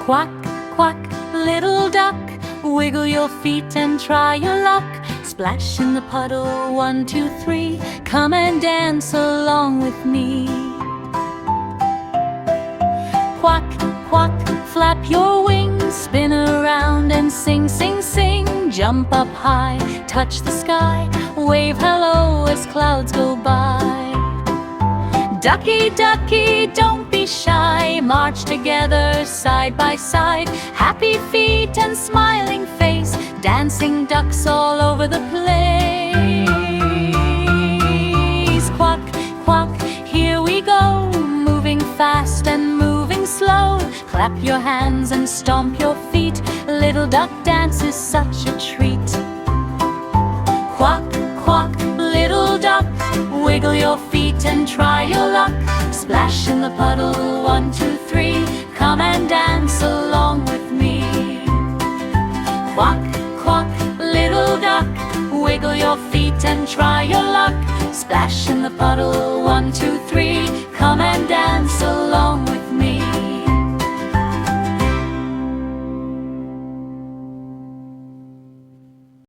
Quack, quack, little duck, wiggle your feet and try your luck. Splash in the puddle, 1, 2, 3, come and dance along with me. Quack, quack, flap your wings, spin around and sing, sing, sing. Jump up high, touch the sky, wave hello as clouds go by. Ducky, ducky, don't be shy, march together side by side. Happy feet and smiling face, dancing ducks all over the place. Quack, quack, here we go, moving fast and moving slow. Clap your hands and stomp your feet, little duck dance is such a treat. Quack, quack, little duck, wiggle your feet and try your luck. Splash in the puddle, 1, 2, 3, come and dance along with me. Quack, quack, little duck, wiggle your feet and try your luck. Splash in the puddle, 1, 2, 3, come and dance along